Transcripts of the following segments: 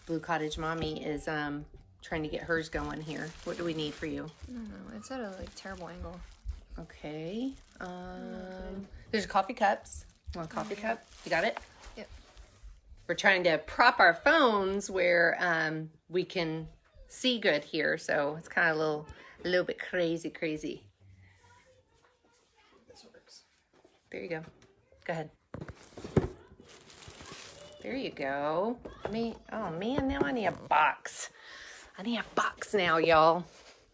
Blue Cottage Mommy is trying to get hers going here. What do we need for you? I don't know. It's at a terrible angle. Okay. There's coffee cups. You want a coffee cup? You got it? Yep. We're trying to prop our phones where we can see good here, so it's kind of a little bit crazy. This works. There you go. Go ahead. There you go. Oh man, now I need a box. I need a box now, y'all.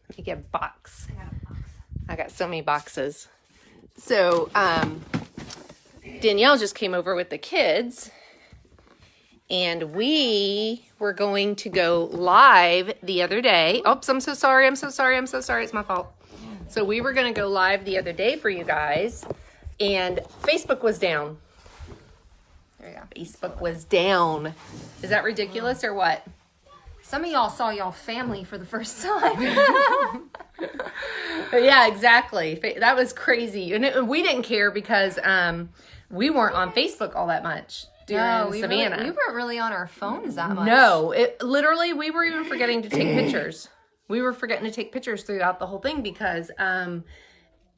Let me get a box. I got a box. I got so many boxes. So, Danielle just came over with the kids, and we were going to go live the other day. Oops, I'm so sorry. It's my fault. So we were going to go live the other day for you guys, and Facebook was down. There you go. Facebook was down. Is that ridiculous or what? Some of y'all saw y'all family for the first time. Yeah, exactly. That was crazy. And we didn't care because we weren't on Facebook all that much during Savannah. We weren't really on our phones that much. No, literally, we were even forgetting to take pictures. We were forgetting to take pictures throughout the whole thing because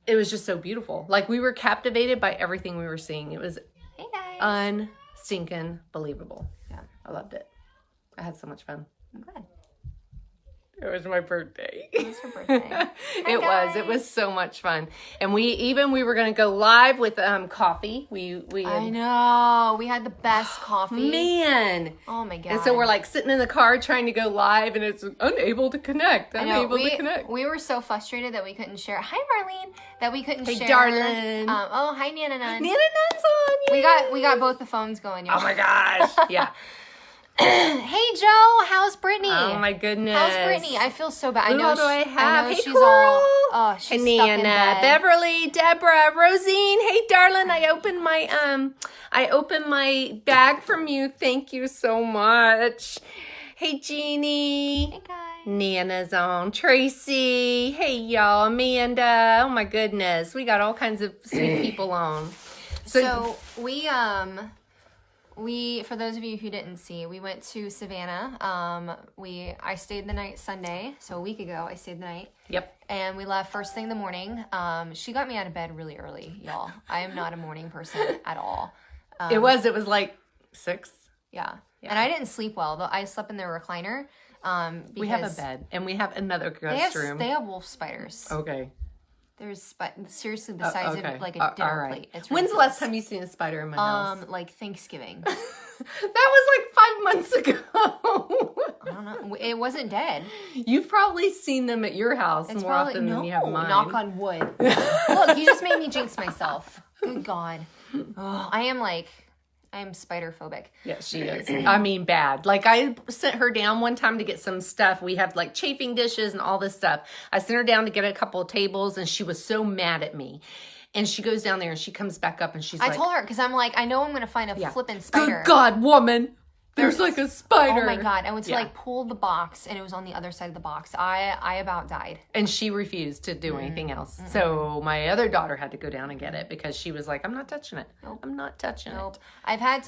it was just so beautiful. Like, we were captivated by everything we were seeing. It was Hey guys. unstinking believable. Yeah. I loved it. I had so much fun. I'm glad. It was my birthday. It was her birthday. It was so much fun. And we were going to go live with coffee. I know. We had the best coffee. Man. Oh my God. And so we're like sitting in the car trying to go live and it's unable to connect. We were so frustrated that we couldn't share. Hi, Marlene. That we couldn't share. Hey, darling. Hi, Nana Nun. Nana Nun's on. Yay. We got both the phones going, y'all. Oh my gosh. Yeah. Hey, Joe. How's Brittany? Oh my goodness. How's Brittany? I feel so bad. Who do I have? Hey, she's Coral. all. She's Hey, stuck in Nana, bed. Beverly, Deborah, Rosine. Hey, darling. I opened my bag from you. Thank you so much. Hey, Jeannie. Hey, guys. Nana's on. Tracy. Hey, y'all. Amanda. Oh my goodness. We got all kinds of sweet people on. So we, for those of you who didn't see, we went to Savannah. I stayed the night Sunday, so a week ago I stayed the night. Yep. And we left first thing in the morning. She got me out of bed really early, y'all. I am not a morning person at all. It was like 6. Yeah. And I didn't sleep well, though. I slept in the recliner. We have a bed, and we have another guest room. They have wolf spiders. Okay. There's seriously the size of like a dinner all right. plate. It's When's the last time you've seen a spider in my house? Like Thanksgiving. That was like 5 months ago. I don't know. It wasn't dead. You've probably seen them at your house It's more often than you have mine. Knock on wood. Look, you just made me jinx myself. Good God. Oh, I am spider phobic. Yeah, she is. I mean, bad. Like, I sent her down one time to get some stuff. We have like chafing dishes and all this stuff. I sent her down to get a couple of tables, and she was so mad at me. And she goes down there, and she comes back up, and she's like... I told her, because I'm like, I know I'm going to find a flippin' spider. Good God, woman! There's like a spider. Oh my God. I went to like pull the box, and it was on the other side of the box. I about died. And she refused to do anything else. So my other daughter had to go down and get it because she was like, I'm not touching it. Nope. I'm not touching it. I've had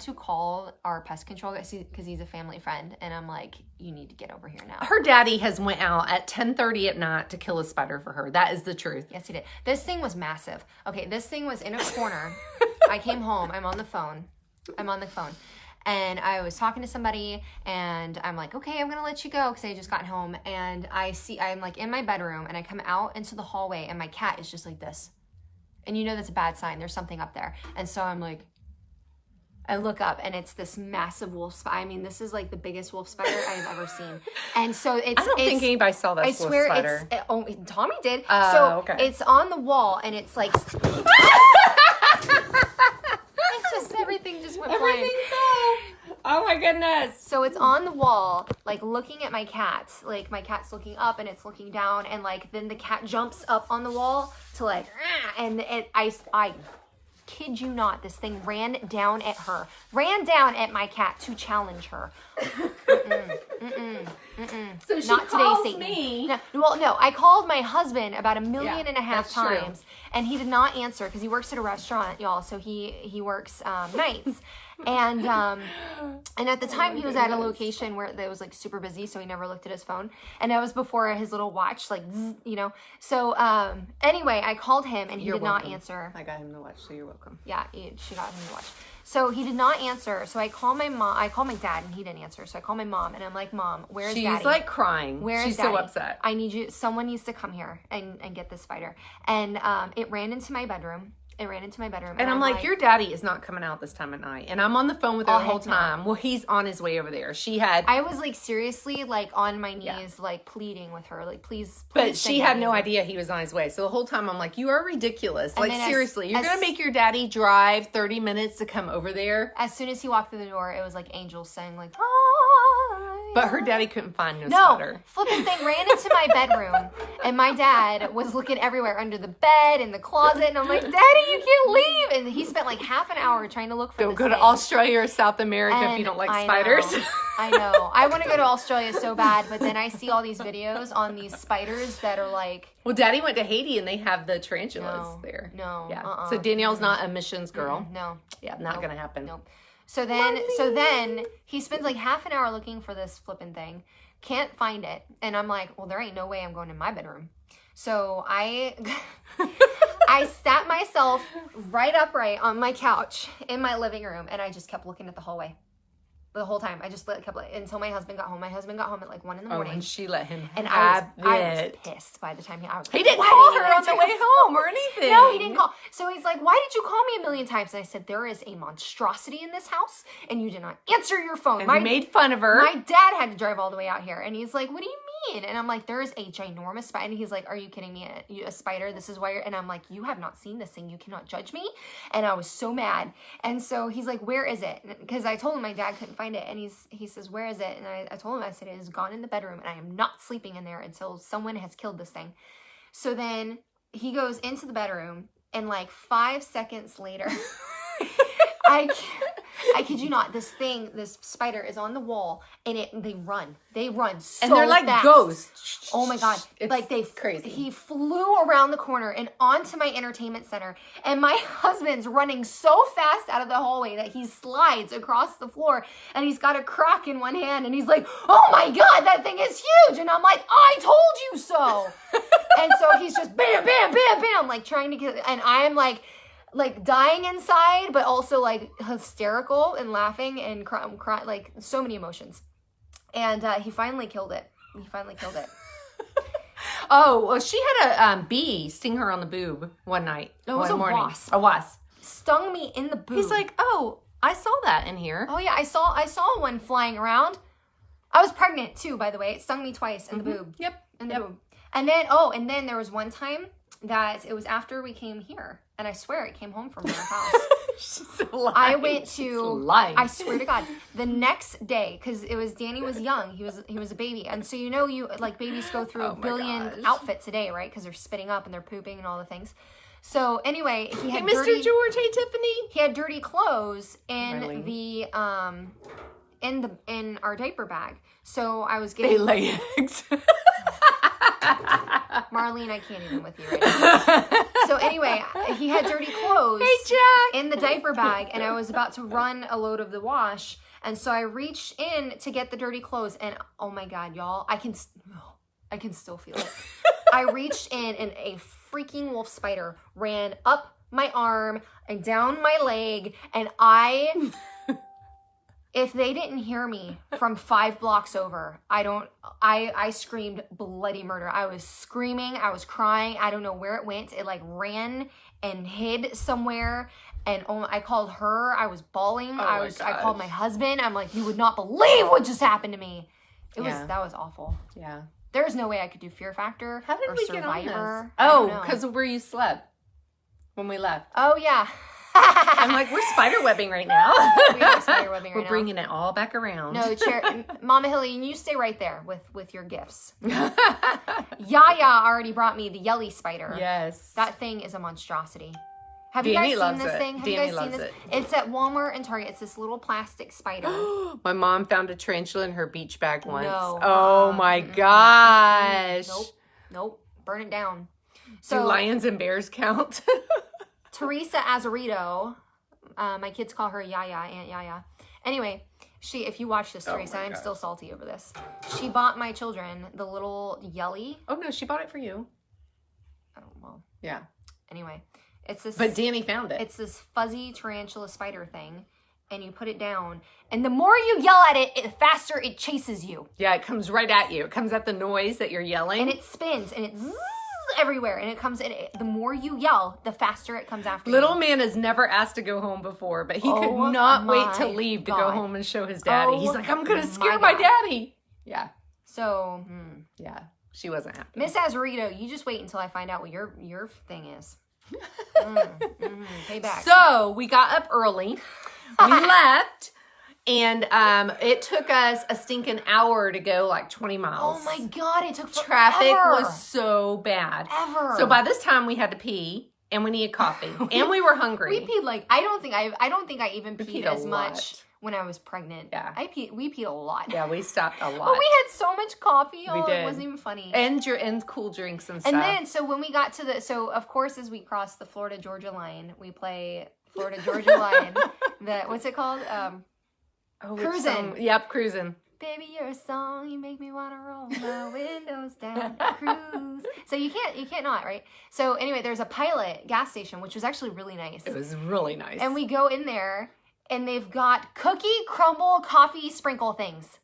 to call our pest control guy because he's a family friend, and I'm like, you need to get over here now. Her daddy has went out at 10:30 at night to kill a spider for her. That is the truth. Yes, he did. This thing was massive. Okay, this thing was in a corner. I came home. I'm on the phone. And I was talking to somebody, and I'm like, okay, I'm going to let you go because I just got home. And I'm like in my bedroom, and I come out into the hallway, and my cat is just like this. And you know that's a bad sign. There's something up there. And so I'm like, I look up, and it's this massive wolf spider. I mean, this is like the biggest wolf spider I've ever seen. And so I don't think anybody saw that wolf spider. Tommy did. Okay. It's on the wall, and it's like... Everything just went flying. Oh my goodness. So it's on the wall, like looking at my cat. Like my cat's looking up and it's looking down, and like then the cat jumps up on the wall to like, and I kid you not, this thing ran down at my cat to challenge her. So she not calls today, Satan. me. No, I called my husband about 1.5 million that's times, and he did not answer because he works at a restaurant, y'all. So he works nights, And at the time he was at a location where it was like super busy, so he never looked at his phone. And that was before his little watch, like, zzz, you know. So anyway, I called him and he did not answer. I got him the watch, so you're welcome. Yeah, she got him the watch. So he did not answer. So I called my mom. I called my dad and he didn't answer. So I called my mom and I'm like, Mom, where's Daddy? She's like crying. Where's She's Daddy? so upset. I need you. Someone needs to come here and get this spider. And it ran into my bedroom. And I'm like, your daddy is not coming out this time of night. And I'm on the phone with her the whole time. Well, he's on his way over there. I was like seriously like on my knees, like pleading with her, like please. But she had no idea he was on his way. So the whole time I'm like, you are ridiculous. Like seriously, you're going to make your daddy drive 30 minutes to come over there? As soon as he walked through the door, it was like angels sang like, but her daddy couldn't find no spider. Flipping thing ran into my bedroom and my dad was looking everywhere under the bed, in the closet, and I'm like, Daddy, you can't leave. And he spent like half an hour trying to look for Don't go to Australia or South America if you don't like spiders. I know. I want to go to Australia so bad, but then I see all these videos on these spiders that are like... Well, Daddy went to Haiti and they have the tarantulas there. No. Yeah. So Danielle's not a missions girl. No. Yeah, not going to happen. No. So then he spends like half an hour looking for this flipping thing. Can't find it. And I'm like, well, there ain't no way I'm going in my bedroom. So I sat myself upright on my couch in my living room and I just kept looking at the hallway. The whole time. I just kept until my husband got home. My husband got home at like 1 a.m. Oh, and she let him and have I was pissed by the time he didn't call her on the way home or anything. No, he didn't call. So he's like, why did you call me a million times? And I said, there is a monstrosity in this house and you did not answer your phone. And he made fun of her. My dad had to drive all the way out here. And he's like, what do you mean? And I'm like, there is a ginormous spider. And he's like, are you kidding me? A spider? This is why you're... And I'm like, you have not seen this thing. You cannot judge me. And I was so mad. And so he's like, where is it? Because I told him my dad couldn't find it. And he says, where is it? And I told him, I said, it is gone in the bedroom and I am not sleeping in there until someone has killed this thing. So then he goes into the bedroom and like 5 seconds later, I kid you not, this spider is on the wall and they run so and they're like fast. Ghosts. Oh my God. It's like crazy. He flew around the corner and onto my entertainment center and my husband's running so fast out of the hallway that he slides across the floor and he's got a crock in one hand and he's like, oh my God, that thing is huge. And I'm like, I told you so. And so he's just bam, bam, bam, bam, like trying to get, and I am like dying inside, but also like hysterical and laughing and crying, like so many emotions. And he finally killed it. Oh, well, she had a bee sting her on the boob one night. No, it was a morning. wasp. A wasp. Stung me in the boob. He's like, oh, I saw that in here. Oh yeah, I saw one flying around. I was pregnant too, by the way. It stung me twice in the boob. Yep. In the boob. And then there was one time that it was after we came here. And I swear it came home from our house. She's lying. I went to, lying. I swear to God, the next day, because Danny was young, he was a baby. And so you like babies go through a billion outfits a day, right? Because they're spitting up and they're pooping and all the things. So anyway, he had Mr. George, hey Tiffany. He had dirty clothes in the in our diaper bag. So I was getting... They lay eggs. Marlene, I can't even with you right now. So anyway, he had dirty clothes in the diaper bag, and I was about to run a load of the wash, and so I reached in to get the dirty clothes, and oh my God, y'all, I can still feel it. I reached in, and a freaking wolf spider ran up my arm and down my leg, and if they didn't hear me from 5 blocks over, I screamed bloody murder. I was screaming, I was crying, I don't know where it went. It like ran and hid somewhere, and I called her, I was bawling, I called my husband, I'm like, you would not believe what just happened to me. That was awful. Yeah. There's no way I could do Fear Factor. How did we Survivor. get on this? Oh, because of where you slept when we left. Oh yeah. I'm like, we're spider webbing right now. We are spider webbing right now. We're bringing it all back around. No, Mama Hilly, and you stay right there with your gifts. Yaya already brought me the yelly spider. Yes. That thing is a monstrosity. Have you guys seen this thing? Have you guys seen this? It's at Walmart and Target. It's this little plastic spider. My mom found a tarantula in her beach bag once. No. Oh my gosh. Nope. Burn it down. Do lions and bears count? Teresa Azarito, My kids call her Yaya, Aunt Yaya. Anyway, if you watch this, Teresa, I'm still salty over this. She bought my children the little Yelly. Oh, no, she bought it for you. Oh, well. Yeah. Anyway, it's this. But Danny found it. It's this fuzzy tarantula spider thing, and you put it down, and the more you yell at it, the faster it chases you. Yeah, it comes right at you. It comes at the noise that you're yelling. And it spins, and it zzz everywhere, and it comes, and the more you yell, the faster it comes after you. Little man has never asked to go home before, but he could not wait to leave to go home and show his daddy. He's like, I'm going to scare my daddy. Yeah. So, yeah, she wasn't happy. Miss Azarito, you just wait until I find out what your thing is. Payback. So we got up early. We left. And it took us a stinking hour to go like 20 miles. Oh my God, it took forever. Traffic was so bad. Ever. So by this time we had to pee and we needed coffee and we were hungry. We peed like, I don't think I even peed as much lot. when I was pregnant. Yeah. We peed a lot. Yeah, we stopped a lot. But we had so much coffee. Oh, did. It wasn't even funny. And cool drinks and stuff. And then, so when we got to so of course, as we crossed the Florida-Georgia line, we play Florida-Georgia line. What's it called? Cruising. Yep, cruising. Baby, you're a song. You make me want to roll my windows down. Cruise. So you can't not, right? So anyway, there's a Pilot gas station, which was actually really nice. It was really nice. And we go in there, and they've got cookie crumble coffee sprinkle things.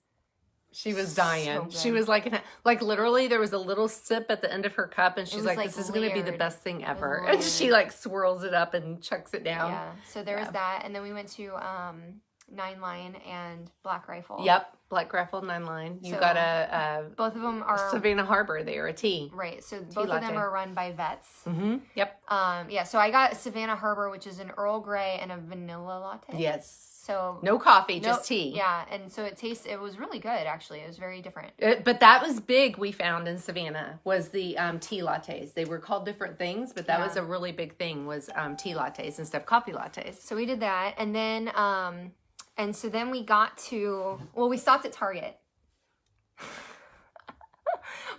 She was dying. So She was like literally there was a little sip at the end of her cup and she's like, this is going to be the layered. best thing ever. Layered. And she like swirls it up and chucks it down. Yeah. So there was that. And then we went to 9 Line and Black Rifle. Yep. Black Rifle, 9 Line. You So, got a both of them are Savannah Harbor there, a tea. right. So both latte. of them are run by vets. Mm-hmm. Yep. Yeah. So I got Savannah Harbor, which is an Earl Grey and a vanilla latte. Yes. So no coffee, just tea. Yeah, and so it was really good actually. It was very different. But that was big. We found in Savannah was the tea lattes. They were called different things, but that was a really big thing. Was tea lattes instead of coffee lattes. So we did that, and then so then we got to we stopped at Target.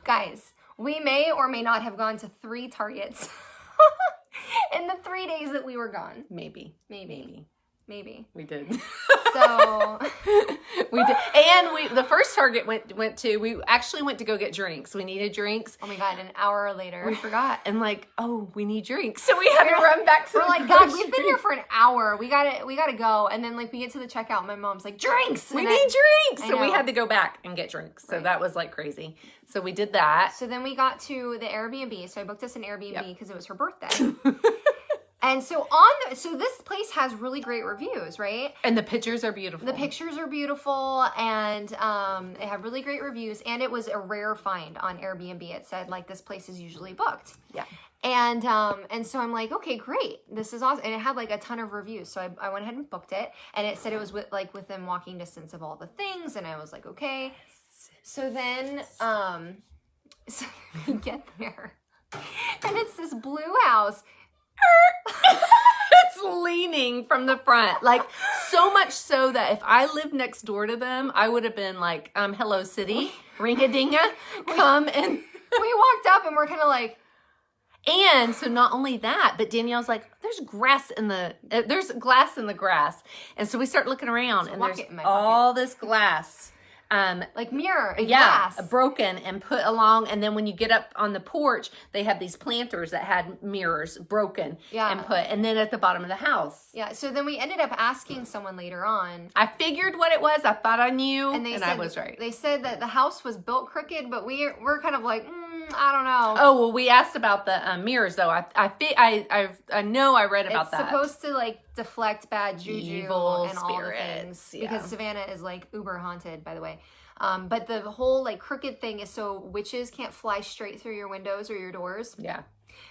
Guys, we may or may not have gone to 3 Targets in the 3 days that we were gone. Maybe. We did. So we did, and the first Target we actually went to go get drinks. We needed drinks. oh my God, an hour later We forgot, and we need drinks, so we had to run back to. we're like, God, we've been here for an hour. We gotta go. And then we get to the checkout. My mom's like, drinks. We And need drinks, I so we know. had to go back and get drinks. So that was like crazy. So we did that. So then we got to the Airbnb. So I booked us an Airbnb because it was her birthday. And so so this place has really great reviews, right? And the pictures are beautiful. The pictures are beautiful, and it had really great reviews. And it was a rare find on Airbnb. It said like this place is usually booked. Yeah. And so I'm like, okay, great, this is awesome. And it had like a ton of reviews, so I went ahead and booked it. And it said it was within walking distance of all the things, and I was like, okay. So then so we get there, and it's this blue house. It's leaning from the front, like so much so that if I lived next door to them, I would have been like, hello city, ring-a-dinga, come and We walked up and we're kind of like, and so not only that, but Danielle's like, there's glass in the grass. And so we start looking around and there's all this glass. like mirror and glass. Broken and put along, and then when you get up on the porch, they have these planters that had mirrors broken and put, and then at the bottom of the house. Yeah, so then we ended up asking someone later on. I figured what it was. I thought I knew, and said, I was right. They said that the house was built crooked, but we're kind of like, I don't know. Oh well, we asked about the mirrors though. I know I read about that. It's supposed to like deflect bad juju Evil and all the spirits, things because Savannah is like uber haunted, by the way. But the whole like crooked thing is so witches can't fly straight through your windows or your doors. Yeah.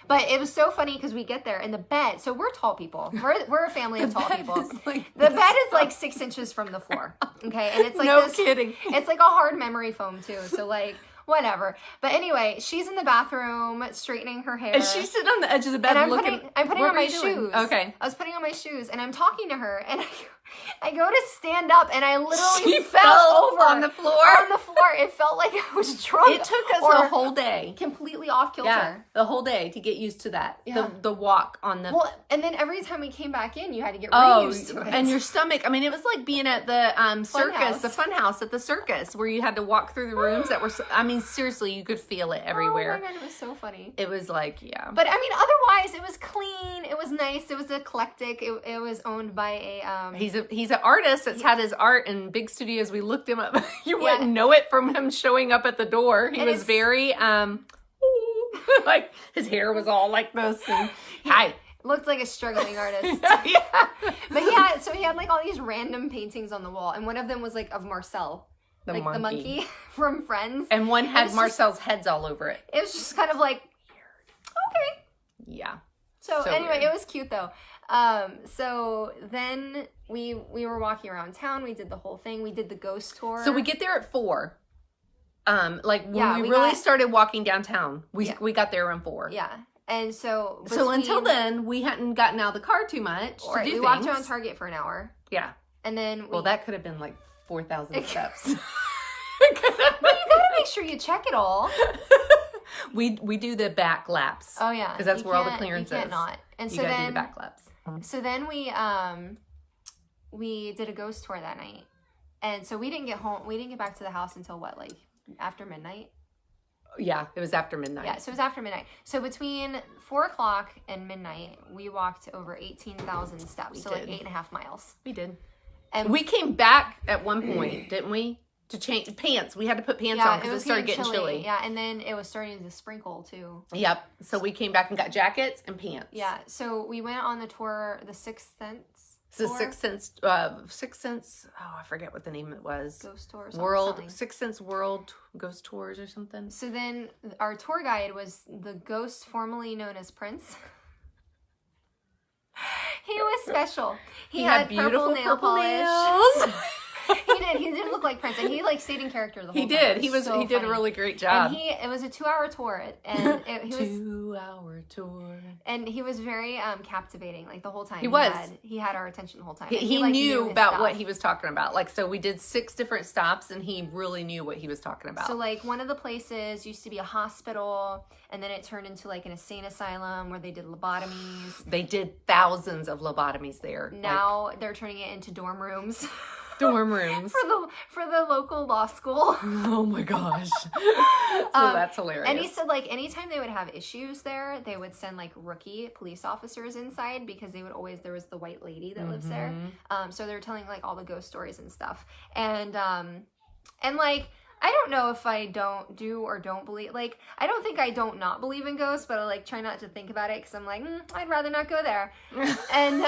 But it was so funny because we get there and the bed. So we're tall people. We're a family of tall people. Like the bed is like 6 inches from the floor. Okay, and it's like no kidding. It's like a hard memory foam too. So like whatever. But anyway, she's in the bathroom straightening her hair. And she's sitting on the edge of the bed and looking. I'm putting on my shoes. Okay. I was putting on my shoes and I'm talking to her and I go to stand up and I literally She fell over on the floor. On the floor. It felt like I was drunk. It took us or a whole day. completely off kilter. Yeah, the whole day to get used to that. Yeah. The walk on the... Well, and then every time we came back in, you had to get used to it. And your stomach, I mean, it was like being at the circus, house. the fun house at the circus, where you had to walk through the rooms that were, I mean, seriously, you could feel it everywhere. Oh my God, it was so funny. It was like, yeah. But I mean, otherwise, it was clean. It was nice. It was eclectic. It was owned by a... He's an artist that's had his art in big studios. We looked him up. You wouldn't know it from him showing up at the door. He was very, like, his hair was all like this. And, hi. Looked like a struggling artist. Yeah. But he had like all these random paintings on the wall. And one of them was like of Marcel. The monkey from Friends. And one had Marcel's heads all over it. It was just kind of like, okay. Yeah. So anyway, weird. it was cute though. So then we were walking around town. We did the whole thing. We did the ghost tour. So we get there at 4. Like when we really started walking downtown, we got there around 4. Yeah. And so until then, we hadn't gotten out of the car too much to do we walked around Target for an hour. Yeah. And then that could have been like 4,000 steps. But you gotta make sure you check it all. We do the back laps. Oh yeah, because that's where all the clearance you can't is. Not. And you gotta do the back laps. So then we did a ghost tour that night, and so we didn't get home. We didn't get back to the house until what, like after midnight? Yeah, it was after midnight. Yeah, so it was after midnight. So between 4 o'clock and midnight, we walked over 18,000 steps. So like 8.5 miles. We did. And we came back at one point, didn't we? To change pants. We had to put pants on because it started getting chilly. Yeah, and then it was starting to sprinkle too. Yep. So we came back and got jackets and pants. Yeah. So we went on the tour, the Sixth Sense. The Sixth Sense. Oh, I forget what the name it was. Ghost tour. Sixth Sense World Ghost Tours or something. So then our tour guide was the ghost formerly known as Prince. He was special. He had beautiful nail polish. He did look like Prince, and he like stayed in character the whole time. He did. He so did a really great job. And it was a 2-hour tour, and he was 2-hour tour. And he was very captivating, like the whole time. He had our attention the whole time. He knew about what he was talking about. Like, so we did 6 different stops, and he really knew what he was talking about. So like one of the places used to be a hospital, and then it turned into like an insane asylum where they did lobotomies. They did thousands of lobotomies there. Now they're turning it into dorm rooms. Dorm rooms for the local law school. Oh my gosh. So that's hilarious. And he said like anytime they would have issues there, they would send like rookie police officers inside because there was the white lady that lives there. So they're telling like all the ghost stories and stuff. And like I don't know if I don't believe, like, I don't think I don't not believe in ghosts, but I like try not to think about it because I'm like, I'd rather not go there. And,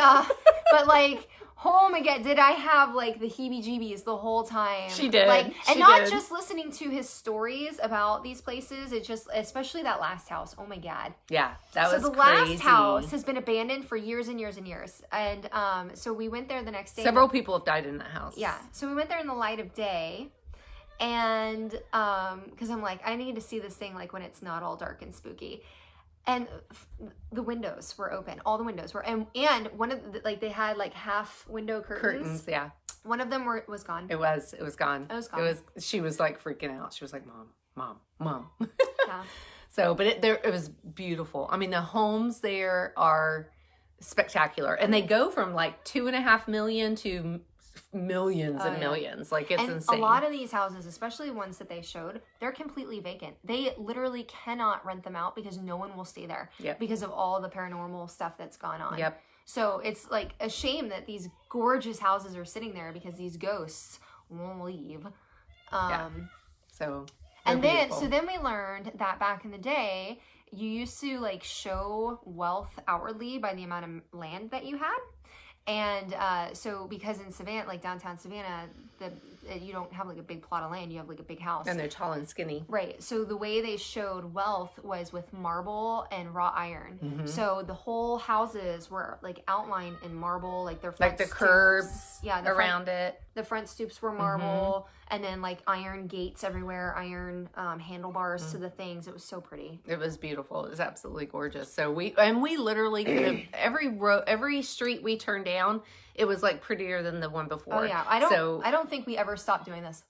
but like, oh my God, did I have like the heebie-jeebies the whole time? She did. Like, and not just listening to his stories about these places, it just, especially that last house, oh my God. Yeah, that was crazy. So the last house has been abandoned for years and years and years. And so we went there the next day. Several people have died in that house. Yeah. So we went there in the light of day. And because I'm like, I need to see this thing like when it's not all dark and spooky. And the windows were open. All the windows were, and one of the, like they had like half window curtains. Yeah. One of them was gone. It was gone. It was gone. She was like freaking out. She was like, Mom. Yeah. So, but it was beautiful. I mean, the homes there are spectacular, and they go from like 2.5 million to millions and millions. Like it's insane. A lot of these houses, especially ones that they showed, they're completely vacant. They literally cannot rent them out because no one will stay there because of all the paranormal stuff that's gone on. Yep. So it's like a shame that these gorgeous houses are sitting there because these ghosts won't leave. So and then we learned that back in the day, you used to like show wealth outwardly by the amount of land that you had. And so because in Savannah, like downtown Savannah, you don't have like a big plot of land, you have like a big house. And they're tall and skinny. Right. So the way they showed wealth was with marble and wrought iron. Mm-hmm. So the whole houses were like outlined in marble, like their front like the curbs around it. The front stoops were marble. and then like iron gates everywhere, iron handlebars to the things. It was so pretty. It was beautiful. It was absolutely gorgeous. So we literally could have every street we turned down, it was like prettier than the one before. Oh yeah, I don't think we ever stopped doing this.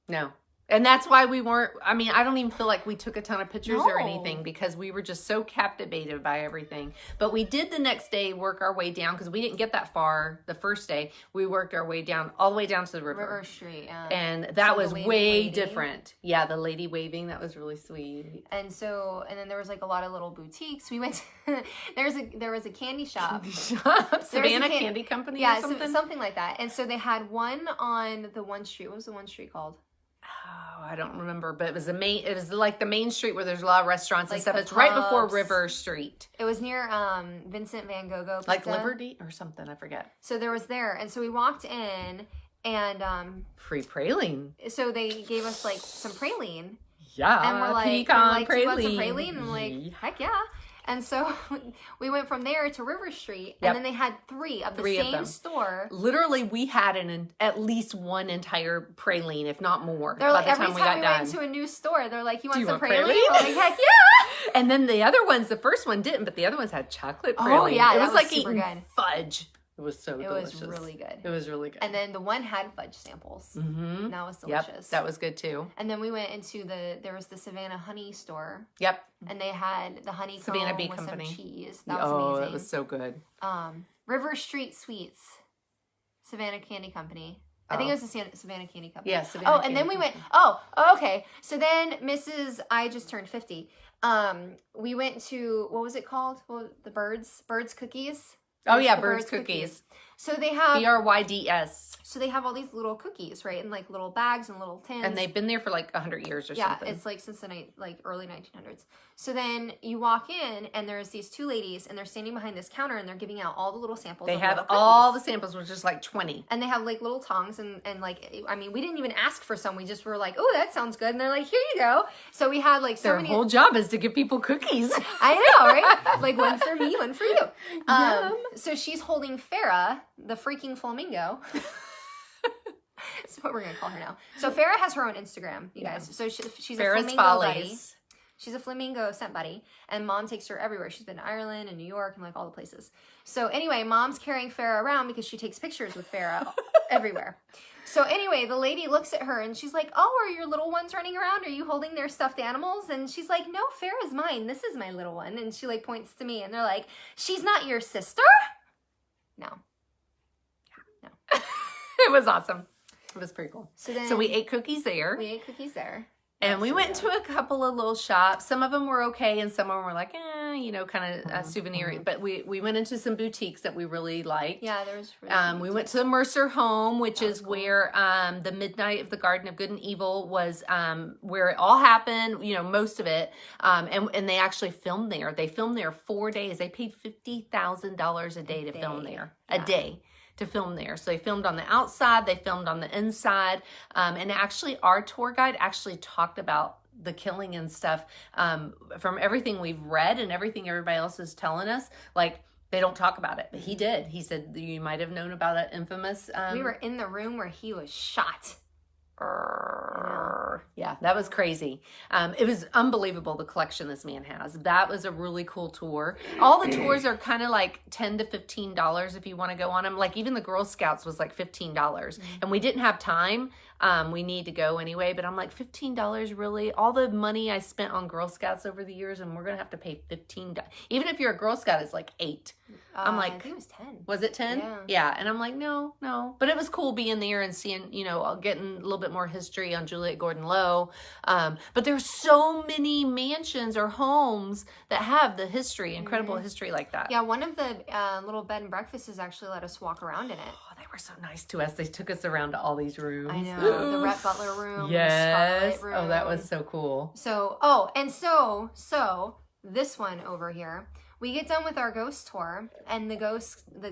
No. And that's why we weren't, I mean, I don't even feel like we took a ton of pictures or No. anything because we were just so captivated by everything. But we did the next day work our way down because we didn't get that far the first day. We worked our way down, all the way down to the river. River Street, yeah. And that So the was waving way lady. different. Yeah, the lady waving, that was really sweet. And then there was like a lot of little boutiques. We went to, there was a candy shop. Savannah Candy Company Yeah, or something? something like that. And so they had one on the one street. What was the one street called? Oh, I don't remember, but it was like the main street where there's a lot of restaurants and Like stuff. the It's right before pubs. River Street. It was near Vincent Van Gogh Pizza. Like Liberty or something, I forget. So there was there. And so we walked in and Free praline. so they gave us like some praline. Yeah. And we're like, pecan do you want praline. some praline? And I'm like, heck yeah. And so we went from there to River Street, and then they had three of the same store. Literally, we had at least one entire praline, if not more, They're by like, the every time we time got we went done. to a new store, they're like, you want you some want praline? praline? I'm like, heck yeah. And then the other ones, the first one didn't, but the other ones had chocolate praline. Oh, yeah, it that was was like super eating good. fudge. It was so It delicious. was really good. It was really good. And then the one had fudge samples. Mm-hmm. And that was delicious. Yep, that was good too. And then we went into there was the Savannah Honey store. Yep. And they had the honeycomb Savannah Bee with Company. some cheese. That was Oh, amazing. that was so good. River Street Sweets, Savannah Candy Company. I think it was the Savannah Candy Company. Yeah, Savannah and then Candy we went, Company. okay. So then I just turned 50. We went to, what was it called? The Birds Cookies. Oh yeah, The Birds Cookies. So they have BRYDS. So they have all these little cookies, right, in like little bags and little tins. And they've been there for like 100 years or something. Yeah, it's like since the early 1900s. So then you walk in and there's these two ladies and they're standing behind this counter and they're giving out all the little samples. They of have little all the cookies. samples, which is like 20. And they have like little tongs and like, I mean, we didn't even ask for some. We just were like, oh, that sounds good. And they're like, here you go. So we had like so Their many. whole job is to give people cookies. I know, right? Like one for me, one for you. Yum. So she's holding Farah, the freaking flamingo. That's what we're gonna call her now. So Farah has her own Instagram, you guys. So she's a Farrah's flamingo buddy. Follies. She's a flamingo scent buddy, and Mom takes her everywhere. She's been to Ireland and New York and like all the places. So anyway, Mom's carrying Farah around because she takes pictures with Farah everywhere. So anyway, the lady looks at her and she's like, "Oh, are your little ones running around? Are you holding their stuffed animals?" And she's like, "No, Farah's mine. This is my little one." And she like points to me, and they're like, "She's not your sister?" No. It was awesome. It was pretty cool. So we ate cookies there. We ate cookies there. And we went to a couple of little shops. Some of them were okay, and some of them were like, kind of souvenir. But we went into some boutiques that we really liked. Yeah, there was. Really We went to the Mercer home, which is where the Midnight of the Garden of Good and Evil was, where it all happened. Most of it. And they actually filmed there. They filmed there 4 days. They paid $50,000 a day to film there. A day. To film there. So they filmed on the outside, they filmed on the inside, and actually our tour guide actually talked about the killing and stuff. From everything we've read and everything everybody else is telling us, like they don't talk about it, but he did. He said you might have known about it infamous. We were in the room where he was shot. Yeah, that was crazy. It was unbelievable the collection this man has. That was a really cool tour. All the tours are kind of like $10 to $15 if you want to go on them. Like even the Girl Scouts was like $15, and we didn't have time. We need to go anyway, but I'm like, $15 really? All the money I spent on Girl Scouts over the years, and we're gonna have to pay $15. Even if you're a Girl Scout, it's like $8. I'm like, I think it was 10. Was it 10? Yeah. And I'm like, no. But it was cool being there and seeing, getting a little bit more history on Juliette Gordon Low. But there's so many mansions or homes that have the history, incredible history like that. Yeah, one of the little bed and breakfasts actually let us walk around in it. Oh, they were so nice to us. They took us around to all these rooms. I know. The Rhett Butler room. Yes. The Scarlet room. Oh, that was so cool. So this one over here. We get done with our ghost tour, and the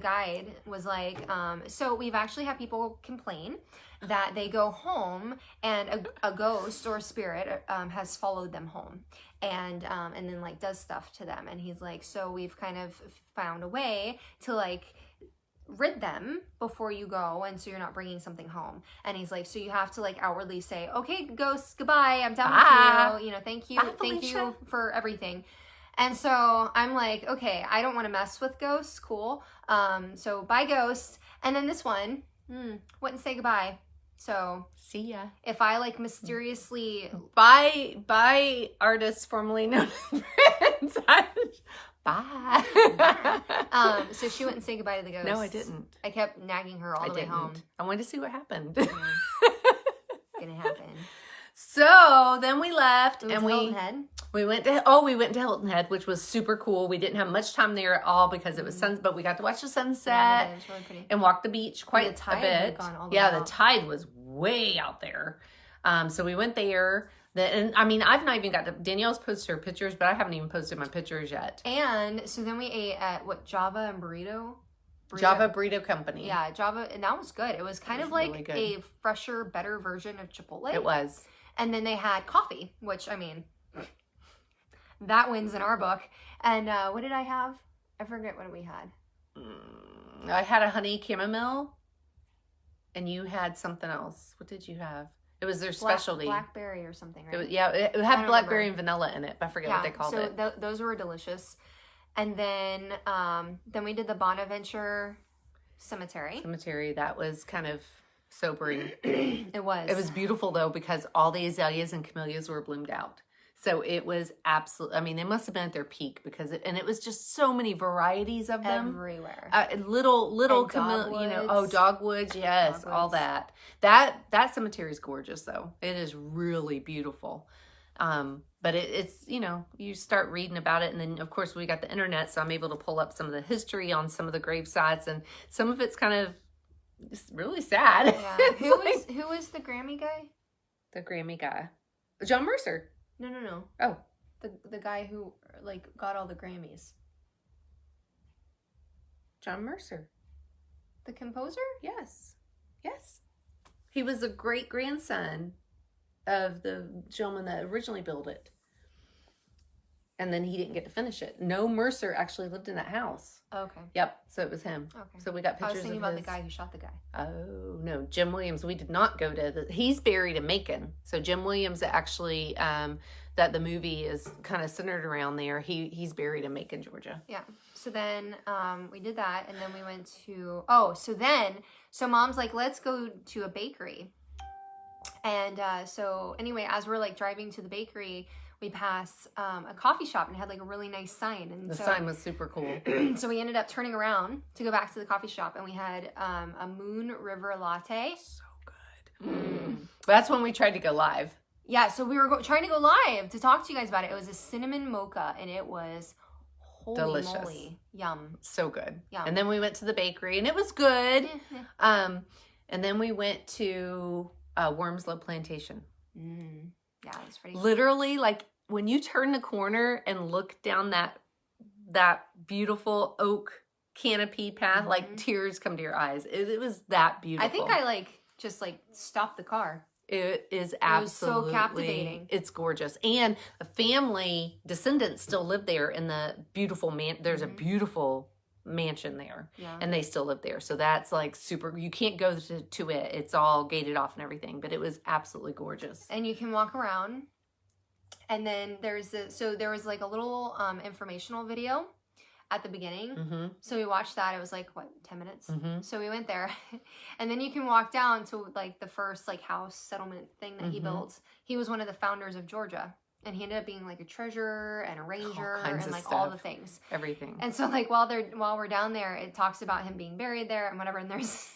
guide was like, so we've actually had people complain that they go home and a ghost or a spirit has followed them home and then like does stuff to them. And he's like, so we've kind of found a way to like rid them before you go, and so you're not bringing something home. And he's like, so you have to like outwardly say, okay, ghosts, goodbye, I'm done with you. You know, thank you, Bye, thank Felicia. you for everything. And so I'm like, okay, I don't want to mess with ghosts. Cool. So bye, ghost. And then this one wouldn't say goodbye. So See ya. if I like mysteriously Bye, artists formerly known as Prince. Bye. so she wouldn't say goodbye to the ghost. No, I didn't. I kept nagging her all the way home. I wanted to see what happened. Gonna happen. So then we left and Hilton Head. we went to Hilton Head, which was super cool. We didn't have much time there at all because it was but we got to watch the sunset Yeah, it was really pretty. and walk the beach quite The tide a had bit. gone all the Yeah, way the out. tide was way out there. So we went there. And I mean, I've not even got to, Danielle's posted her pictures, but I haven't even posted my pictures yet. And so then we ate at Java and Burrito? Java Burrito Company. Yeah, Java, and that was good. It was kind of like really good. a fresher, better version of Chipotle. It was. And then they had coffee, which, I mean, that wins in our book. And what did I have? I forget what we had. I had a honey chamomile, and you had something else. What did you have? It was their specialty. Blackberry or something, right? It had blackberry and vanilla in it, but I forget what they called it. So those were delicious. And then we did the Bonaventure Cemetery. That was kind of sobering. It was. It was beautiful, though, because all the azaleas and camellias were bloomed out. So it was absolutely, I mean, they must have been at their peak because it was just so many varieties of them. Everywhere. Little And camellia, you know, dogwoods. Dogwoods, yes, all that. That cemetery is gorgeous, though. It is really beautiful. But it's, you know, you start reading about it, and then, of course, we got the internet, so I'm able to pull up some of the history on some of the grave sites, and some of it's kind of just really sad. Yeah. Who was the Grammy guy? The Grammy guy? John Mercer. No. Oh. The guy who like got all the Grammys. John Mercer. The composer? Yes. He was a great grandson of the gentleman that originally built it. And then he didn't get to finish it. No, Mercer actually lived in that house. Okay. Yep. So it was him. Okay. So we got pictures I was thinking of about his. the guy who shot the guy. Oh, no. Jim Williams. We did not go to he's buried in Macon. So Jim Williams actually, that the movie is kind of centered around there. He's buried in Macon, Georgia. Yeah. So then we did that, and then we went to so Mom's like, let's go to a bakery. And so anyway, as we're like driving to the bakery, we pass a coffee shop and it had like a really nice sign. And The so, sign was super cool. so we ended up turning around to go back to the coffee shop, and we had a Moon River latte. So good. That's when we tried to go live. Yeah, so we were trying to go live to talk to you guys about it. It was a cinnamon mocha, and it was holy Delicious. moly. Yum. So good. Yum. And then we went to the bakery, and it was good. And then we went to Wormslow Plantation. Yeah, it was pretty. Literally, like when you turn the corner and look down that beautiful oak canopy path, like tears come to your eyes. It was that beautiful. I think I just stopped the car. It is It absolutely was so captivating. It's gorgeous. And the family descendants still live there in the beautiful there's a beautiful mansion there. Yeah. And they still live there. So that's like super, you can't go to it. It's all gated off and everything, but it was absolutely gorgeous. And you can walk around. And then there was like a little informational video at the beginning. So we watched that. It was like, 10 minutes? So we went there. And then you can walk down to like the first like house settlement thing that he built. He was one of the founders of Georgia. And he ended up being like a treasurer and a ranger and like all the things. Everything. And so like while we're down there, it talks about him being buried there and whatever. And there's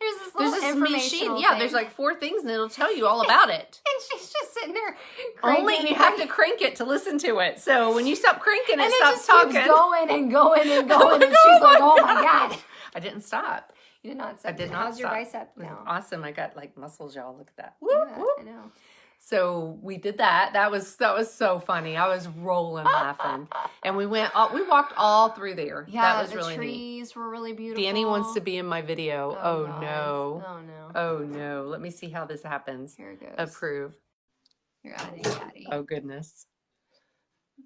this little information. Yeah, there's like 4 things and it'll tell you all about it. And she's just sitting there. Only you have to crank it to listen to it. So when you stop cranking, and it it stops just talking. keeps going and going and going. And she's like, oh my God. I didn't stop. You did not stop. I did not How's stop. your bicep now? Awesome. I got like muscles, y'all. Look at that. Yeah, I know. So we did that. That was so funny. I was rolling laughing. And we walked all through there. Yeah, that was the really neat. trees were really beautiful. Danny wants to be in my video. Oh God. no. Oh no. Oh no. Let me see how this happens. Here it goes. Approve. You're adding, Daddy. Oh goodness.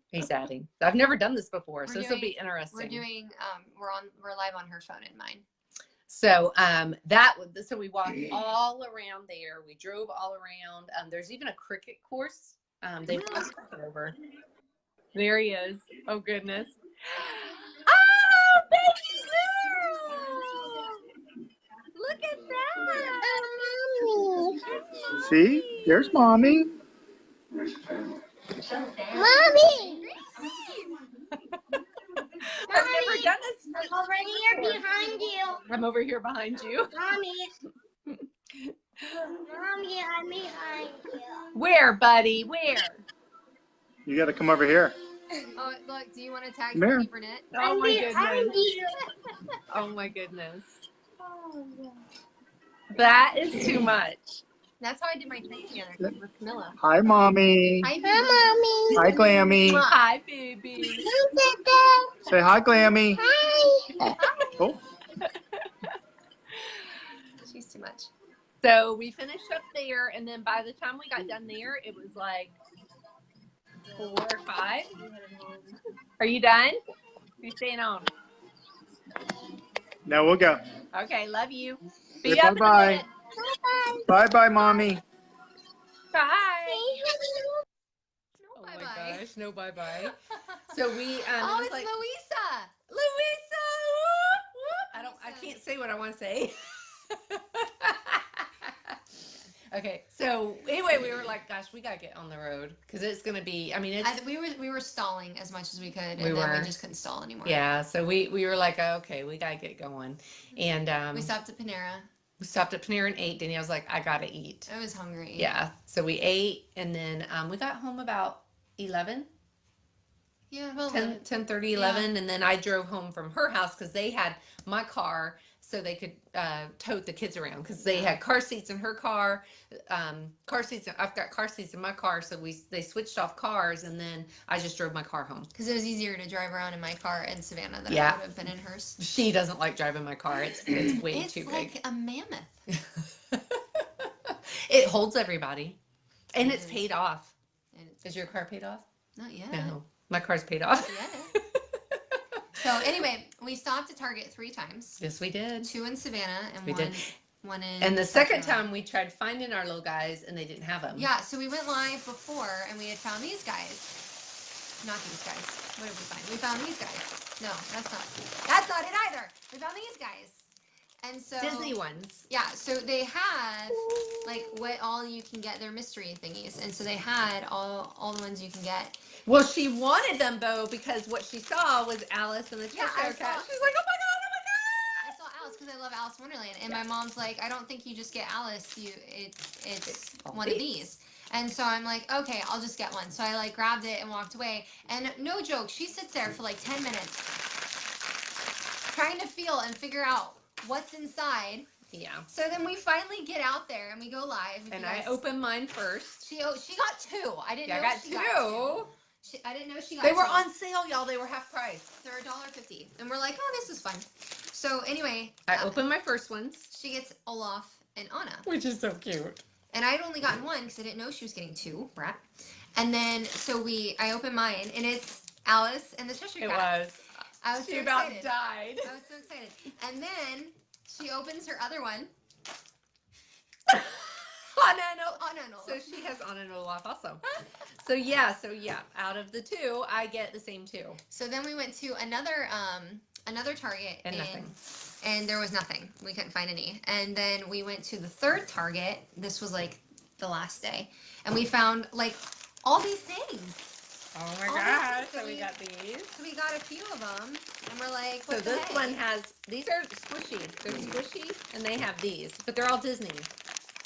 He's adding. I've never done this before, so this will be interesting. We're doing we're live on her phone and mine. So so we walked all around there. We drove all around. There's even a cricket course. They brought cricket over. There he is. Oh goodness. Oh, baby girl! Look at that. Mommy. See, there's mommy. Mommy. I've never done this. I'm over here behind you. I'm over here behind you. Mommy. Mommy, I'm behind you. Where, buddy? Where? You got to come over here. Oh, look, do you want to tag Come here. me, Burnett? Oh my Behind goodness. you. Oh my goodness. That is too much. That's how I did my thing together with Camilla. Hi, mommy. Hi, Mommy. Hi, Glammy. Hi, baby. Say hi, Glammy. Hi. Oh, She's too much. So we finished up there, and then by the time we got done there, it was like 4 or 5. Are you done? You're staying on. now we'll go. Okay, love you. Say Be up in a bye-bye. minute. Bye-bye, mommy. Bye. No, Oh bye-bye. my gosh, no bye-bye. So we, Oh, it was it's like, Louisa. Louisa, whoop, whoop. I can't say what I want to say. Okay, so anyway, we were like, gosh, we gotta get on the road because it's gonna be. I mean, it's We were stalling as much as we could, and We then were. we just couldn't stall anymore. yeah. So we were like, oh, okay, we gotta get going, and We stopped at Panera. we stopped at Panera and ate. Danielle was like, I gotta eat. I was hungry. Yeah. So we ate, and then we got home about 11. Yeah, about 10, 10:30, 11, and then I drove home from her house because they had my car so they could tote the kids around because they had car seats in her car, car seats. I've got car seats in my car, so they switched off cars, and then I just drove my car home. Because it was easier to drive around in my car in Savannah than Yeah. it would have been in hers. She doesn't like driving my car. It's way It's too like big. a mammoth. It holds everybody, and it's It is. paid off. And it's Is your car paid off? not yet. No, my car's paid off. Yeah. So anyway, we stopped at Target 3 times. Yes, we did. 2 in Savannah and We one did. one in. And the South second Carolina. time we tried finding our little guys, and they didn't have them. Yeah, so we went live before and we had found these guys. Not these guys. What did we find? We found these guys. No, that's not it either. We found these guys. And so Disney ones. yeah, so they had like what all you can get, they're mystery thingies. And so they had all the ones you can get. Well, she wanted them, Bo, because what she saw was Alice and the Yeah, I Cheshire Cat. saw- She's like, oh my god, oh my god. I saw Alice because I love Alice in Wonderland, and Yeah. my mom's like, I don't think you just get Alice. It's all one of these. And so I'm like, okay, I'll just get one. So I like grabbed it and walked away. And no joke, she sits there for like 10 minutes trying to feel and figure out what's inside. Yeah. So then we finally get out there and we go live. If And you I guys- opened mine first. She got 2. I didn't Yeah, I know got she 2. got 2. I didn't know she got They were 2. on sale, y'all. They were half price. They're $1.50, and we're like, oh, this is fun. So anyway, I opened my first ones, she gets Olaf and Anna, which is so cute. and I'd only gotten 1 because I didn't know she was getting 2, brat. And then so I open mine, and it's Alice and the Cheshire Cat. It was. I was She so about excited. died. I was so excited. And then she opens her other one. Oh, no. So she has on and Olaf also. So yeah, out of the 2, I get the same 2. So then we went to another Target And nothing. and there was nothing. We couldn't find any. And then we went to the 3rd Target. This was like the last day, and we found like all these things. Oh my All gosh. these things So we got these. So we got a few of them, and we're like, So what the this heck? one has, these are squishy. They're squishy, and they have these, but they're all Disney.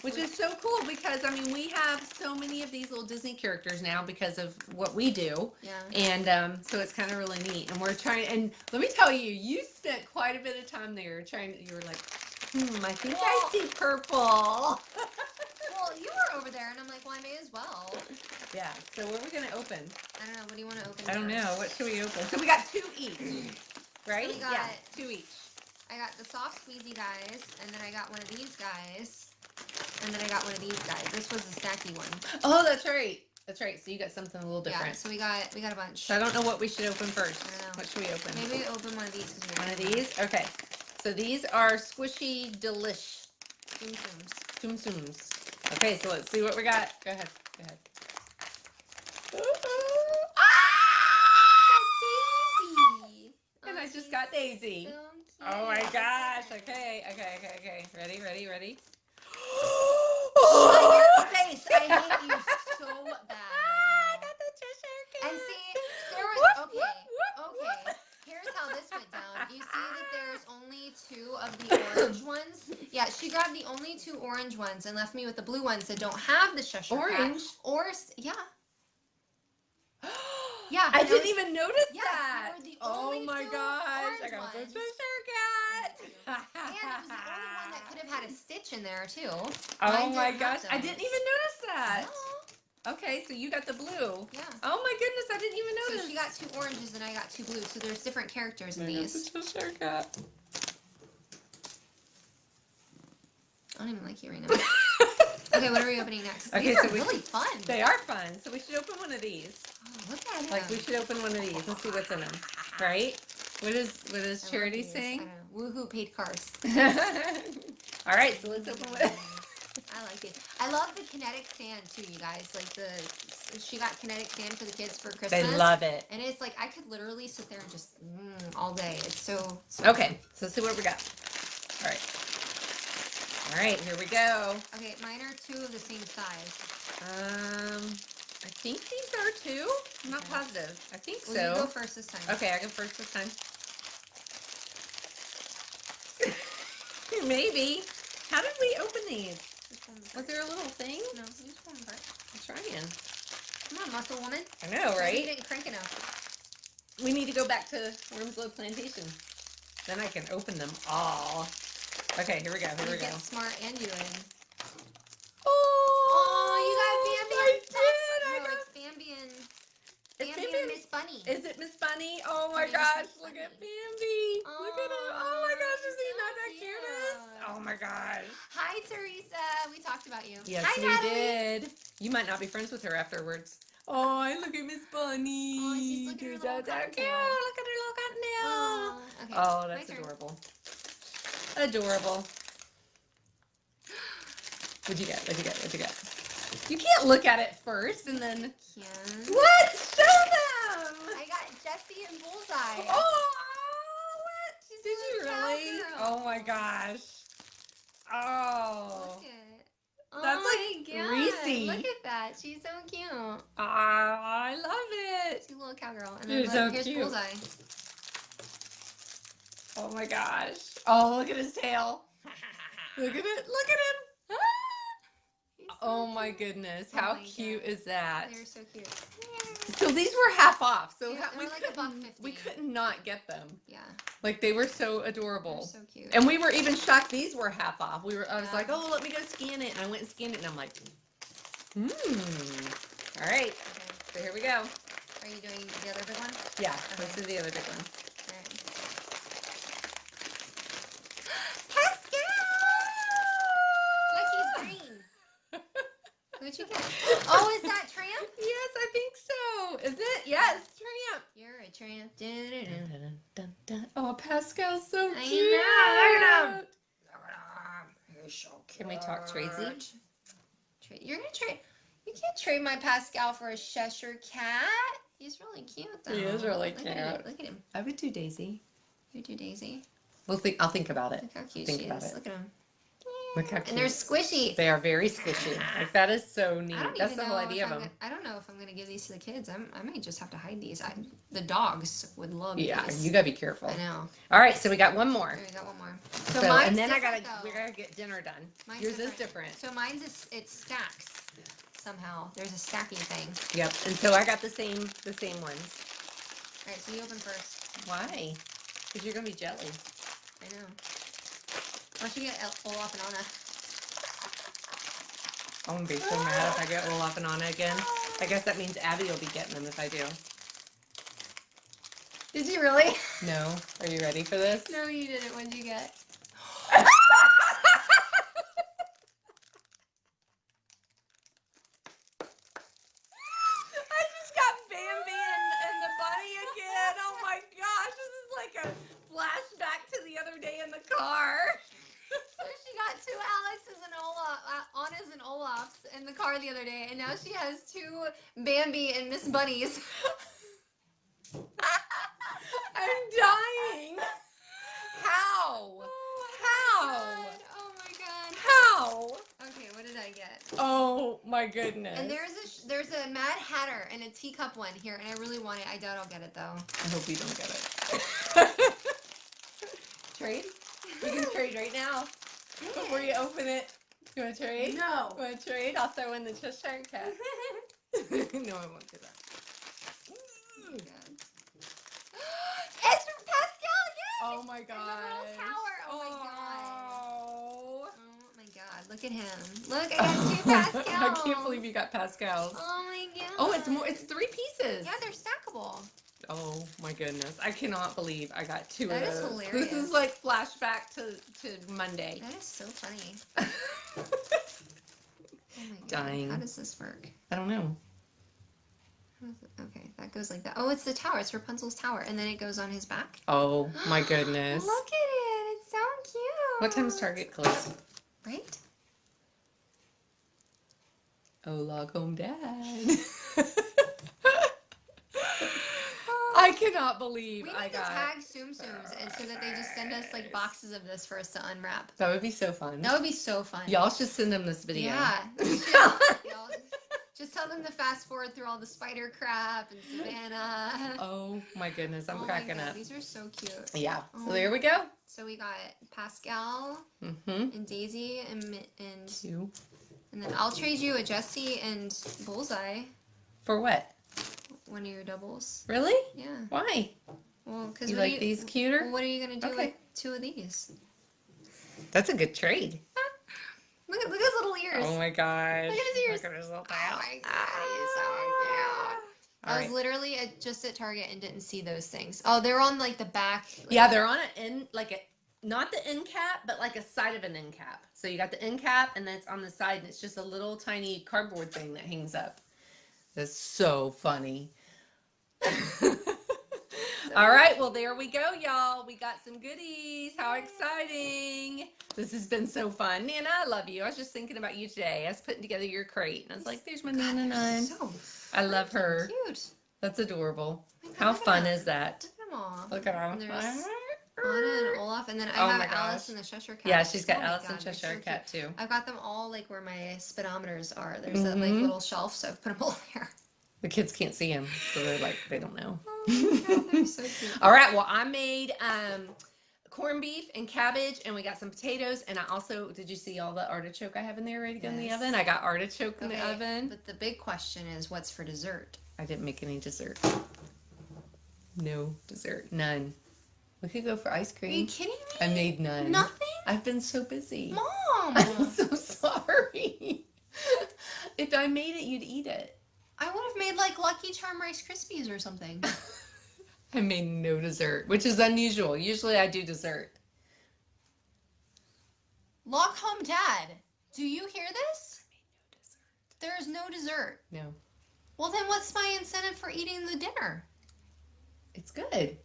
Which is so cool because, I mean, we have so many of these little Disney characters now because of what we do. Yeah. And so it's kind of really neat. And we're trying, and let me tell you, you spent quite a bit of time there trying, you were like, I think I see purple. Well, you were over there, and I'm like, well, I may as well. Yeah. So what are we going to open? I don't know. What do you want to open? I don't first? know. What should we open? So we got 2 each, right? So we got- yeah, 2 each. I got the soft squeezy guys, and then I got one of these guys, and then I got one of these guys. This was the snacky one. Oh, that's right. That's right. So you got something a little Yeah. different. So we got a bunch. So I don't know what we should open first. I don't know. What should we open? Maybe open one of these. 'cause we One of already- these? Okay. so these are squishy delish Tsum Tsums. Tsum Tsums. Okay, so let's see what we got. Go ahead. Go ahead. Daisy. And I she's just got Daisy. So cute. Oh my Look gosh. at her. Okay. Ready? Shut your face. I hate you so bad I right now. got the Cheshire Cat. And see, there was okay. Here's how this went down. You see that there's only 2 of the orange ones. Yeah, she grabbed the only 2 orange ones and left me with the blue ones that don't have the Cheshire Cat. Orange? Yeah. Yeah. I there didn't was- even notice Yes, that. there were the Oh only my 2 gosh. orange I got the ones. Cheshire Cat. And it was the only one that could have had a stitch in there too. Oh Mine my didn't have gosh. I didn't those. even notice that. No. Okay, so you got the blue. Yeah. Oh my goodness, I didn't even notice. So she got 2 oranges and I got 2 blues. So there's different characters in I got these. the Cheshire Cat. I don't even like hearing them. Okay, what are we opening next? Okay, These so are really fun. They are fun. So we should open one of these. Oh, look at him. Like we should open one of these and see what's in them. Right? What does I love Charity these. saying? I know. Woohoo, paid cars. All right, so let's open one. I like it. I love the kinetic sand too, you guys. Like she got kinetic sand for the kids for Christmas. They love it. And it's like I could literally sit there and just all day. It's so Okay, so let's see what we got. All right. All right, here we go. Okay, mine are 2 of the same size. I think these are 2. I'm not positive. I think Well, so. you go first this time. Okay, I go first this time. Maybe. How did we open these? Was there a little thing? No, just one part. I'm trying. Come on, muscle woman. I know, You right? didn't crank enough. We need to go back to Wormslow Plantation. Then I can open them all. Okay, here we go. Here we go. Get smart and you in. Oh, you got Bambi. I did. I No, got. it's Bambi and It's Bambi Bambi and Miss Bunny. Is it Miss Bunny? Oh my Her name is gosh! Miss Look at Bunny. Bambi. Look at him. Oh my gosh! Is he so not that cute. cutest? Oh my gosh! Hi, Teresa. We talked about you. Yes, Hi, we Natalie. did. You might not be friends with her afterwards. Oh, look at Miss Bunny. Oh, she's looking at her little so cotton cute. tail. Look at her little cottontail. Okay, Oh, my that's turn. adorable. Adorable. What'd you get? What'd you get? What'd you get? You can't look at it first and then. Can. What? Show them. I got Jessie and Bullseye. Oh, what? She's Did a you little really? cowgirl. Oh my gosh. Oh. Look at. Oh That's my like God. Reese. Look at that. She's so cute. I love it. She's a little cowgirl. And You're then so look, here's cute. Bullseye. Oh my gosh. Oh, look at his tail. Look at it. Look at him. He's so Oh my cute. goodness. Oh How my cute God. is that? They're so cute. So these were half off. So Yeah, we they're like couldn't, we $1.50. could not get them. Yeah, Like they were so they're adorable. so cute. And we were even shocked these were half off. I was Yeah. like, oh, let me go scan it. And I went and scanned it and I'm like, All right. Okay. So here we go. Are you doing the other big one? Yeah, let's do the other big one. Alright. Look, he's green. What'd you get? Oh, is that Tramp? Yes, I think so. Is it? Yes, Tramp. You're a Tramp. Dun-dun-dun. Oh, Pascal's so I cute. know, look at him. You're so cute. Can we talk Tracy? You're gonna trade. You can't trade my Pascal for a Cheshire cat. He's really cute though. He is really Look at him. cute. Look at him. I would do Daisy. You do Daisy. I'll think about it. Look how cute Think she about is. it. Look at him. Look how cute. And they're squishy. They are very squishy. Like that is so neat. I don't That's even the know whole if idea of I'm them. I don't know if I'm gonna give these to the kids. I might just have to hide these. The dogs would love Yeah, these. you gotta be careful. I know. All right, so we got one more. Here, we got one more. So, mine's and then different, we though. gotta get dinner done. Mine's Yours is different. So mine's it stacks somehow. There's a stacking thing. Yep. And so I got the same ones. All right, so you open first. Why? Because you're gonna be jelly. I know. Why don't you get Olaf and Anna? I'm gonna be so mad if I get Olaf and Anna again. I guess that means Abby will be getting them if I do. Did you really? No. Are you ready for this? No, you didn't. What'd you get? I just got Bambi and the bunny again. Oh my gosh, this is like a flashback to the other day in the car. car the other day, and now she has 2 Bambi and Miss Bunnies. I'm dying. How? How? Oh my god. How? Okay, what did I get? Oh my goodness. And there's a Mad Hatter and a teacup one here, and I really want it. I doubt I'll get it though. I hope you don't get it. Trade? You can trade right now. Before you open it. You want to trade? No. You want to trade? I'll throw in the Cheshire Cat. No, I won't do that. It's from Pascal again! Oh my god. In the little tower. Oh my god. Oh. Oh my god. Look at him. Look, I got 2 Pascals. I can't believe you got Pascals. Oh my god. Oh, it's more. It's 3 pieces. Yeah, they're stackable. Oh my goodness. I cannot believe I got 2 That of is those. hilarious. This is like flashback to Monday. That is so funny. Oh my god. Dying. How does this work? I don't know. Okay, that goes like that. Oh, it's the tower. It's Rapunzel's tower. And then it goes on his back. Oh my goodness. Look at it. It's so cute. What time is Target close? Right? Oh, log home dad. I cannot believe We I need to got. tag Tsum Tsums and so that they just send us like boxes of this for us to unwrap. That would be so fun. That would be so fun. Y'all should send them this video. Yeah. Y'all just tell them to fast forward through all the spider crap and Savannah. Oh my goodness, I'm Oh my cracking God, up. These are so cute. Yeah. Oh So there we go. So we got Pascal Mm-hmm. and Daisy and 2. and then I'll trade you a Jessie and Bullseye, For what? one of your doubles. Really? Yeah. Why? Well, because You like these cuter? Well, what are you gonna do Okay. with 2 of these? That's a good trade. Look at his little ears. Oh my gosh. Look at his ears. Look at his little Oh tail. my god, he's so cute. All I was right. literally just at Target and didn't see those things. Oh, they're on like the back. Like, Yeah, they're on an end, like a, not the end cap, but like a side of an end cap. So you got the end cap and then it's on the side and it's just a little tiny cardboard thing that hangs up. That's so funny. All right, well, there we go, y'all. We got some goodies. How exciting. This has been so fun. Nana, I love you. I was just thinking about you today. I was putting together your crate and I was like, there's my Nana Nine. So I love her. cute. That's adorable. My God, How look at fun them. is that? Look at them all. Look at And her. there's Anna and Olaf, and then I Oh have my Alice gosh. and the Cheshire Cat. Yeah, she's got Oh my Alice God, and they're so Cheshire cute. Cat too. I've got them all like where my speedometers are. There's that like Mhm. little shelf, so I've put them all there. The kids can't see him, so they're like, they don't know. Oh my God, they're so cute. All right, well, I made corned beef and cabbage, and we got some potatoes, and I also, did you see all the artichoke I have in there ready to go in the Yes. oven? I got artichoke in Okay, the oven. but the big question is, what's for dessert? I didn't make any dessert. No dessert, none. We could go for ice Are you cream. kidding me? I made none. Nothing? I've been so busy. Mom! I'm so sorry. If I made it, you'd eat it. I would have made like Lucky Charm Rice Krispies or something. I made no dessert, which is unusual. Usually I do dessert. Lock home dad, do you hear this? There is no dessert. No. Well, then what's my incentive for eating the dinner? It's good.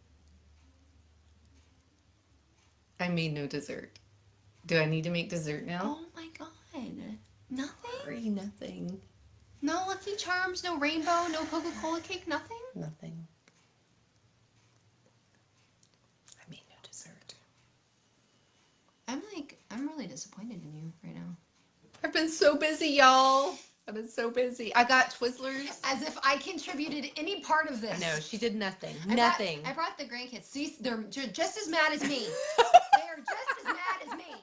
I made no dessert. Do I need to make dessert now? Oh my God. Nothing? Sorry, nothing. No Lucky Charms, no rainbow, no Coca-Cola cake, nothing? Nothing. I made no dessert. I'm really disappointed in you right now. I've been so busy, y'all. I've been so busy. I got Twizzlers. As if I contributed any part of this. No, she did nothing. I Nothing. brought the grandkids. See, they're just as mad as me. They are just as mad as me.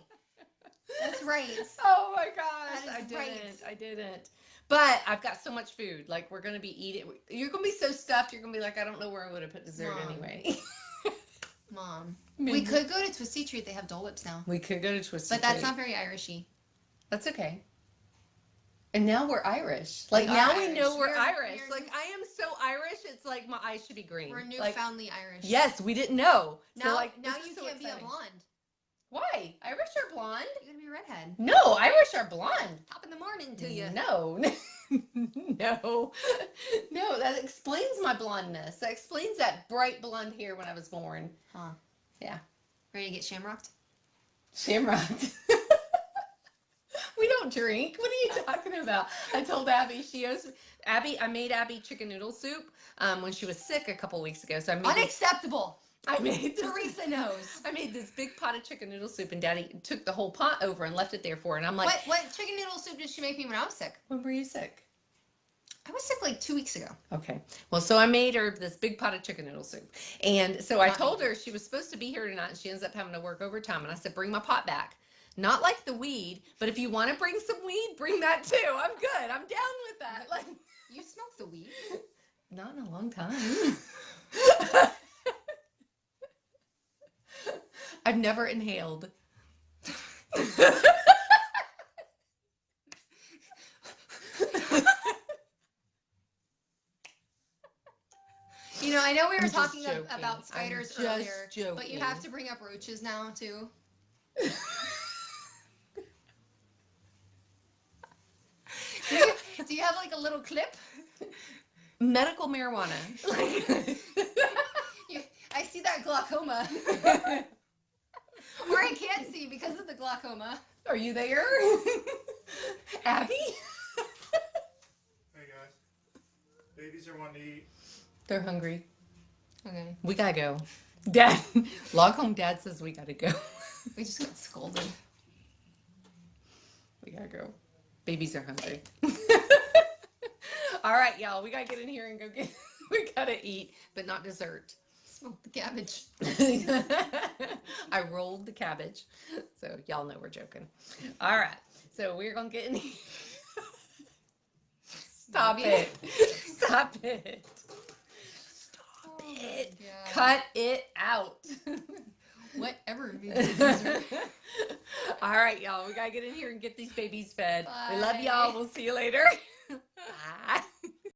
That's right. Oh my gosh. That I is didn't. right. I didn't. But I've got so much food. Like, we're going to be eating. You're going to be so stuffed. You're going to be like, I don't know where I would have put dessert Mom. anyway. Mom. Maybe. We could go to Twisty Treat. They have Dole Whips now. We could go to Twisted But that's Treat. not very Irishy. That's okay. And now we're Irish. Like, We are now we Irish. know we're We're- Irish. we're- Like, I am so Irish, it's like my eyes should be green. We're Like, newfoundly Irish. yes, we didn't know. Now, so, like, now this is you so can't be exciting. a blonde. Why? Irish are blonde? You're gonna be a redhead. No, Irish are blonde. Top in the morning to you. No. No. No, that explains my blondness. That explains that bright blonde hair when I was born. Huh. Yeah. Ready to get shamrocked? Shamrock. We don't drink. What are you talking about? I told Abby I made Abby chicken noodle soup when she was sick a couple weeks ago. So Unacceptable. I made Teresa knows. I made this big pot of chicken noodle soup, and Daddy took the whole pot over and left it there for her. And I'm like, What chicken noodle soup did she make me when I was sick? when were you sick? I was sick like 2 weeks ago. Okay. Well, so I made her this big pot of chicken noodle soup. And so I told her she was supposed to be here tonight, and she ends up having to work overtime. And I said, bring my pot back. Not like the weed, but if you want to bring some weed, bring that too. I'm good. I'm down with that. Like, You smoked the weed? not in a long time. I've never inhaled. You know, I know we were I'm just talking joking. about spiders I'm just earlier, but you joking. have to bring up roaches now too. Do you have like a little clip? Medical marijuana. I see that glaucoma. Or I can't see because of the glaucoma. Are you there? Abby? Hey guys, babies are wanting to eat. They're hungry. Okay. We gotta go. Dad, log home. Dad says we gotta go. We just got scolded. We gotta go. Babies are hungry. All right, y'all. We gotta get in here and go get. We gotta eat, but not dessert. Smoke the cabbage. I rolled the cabbage, so y'all know we're joking. All right, so we're gonna get in here. Stop it! Stop it! Stop it! God. Cut it out. Whatever. All right, y'all. We gotta get in here and get these babies fed. We love Bye. y'all. We'll see you later. Bye.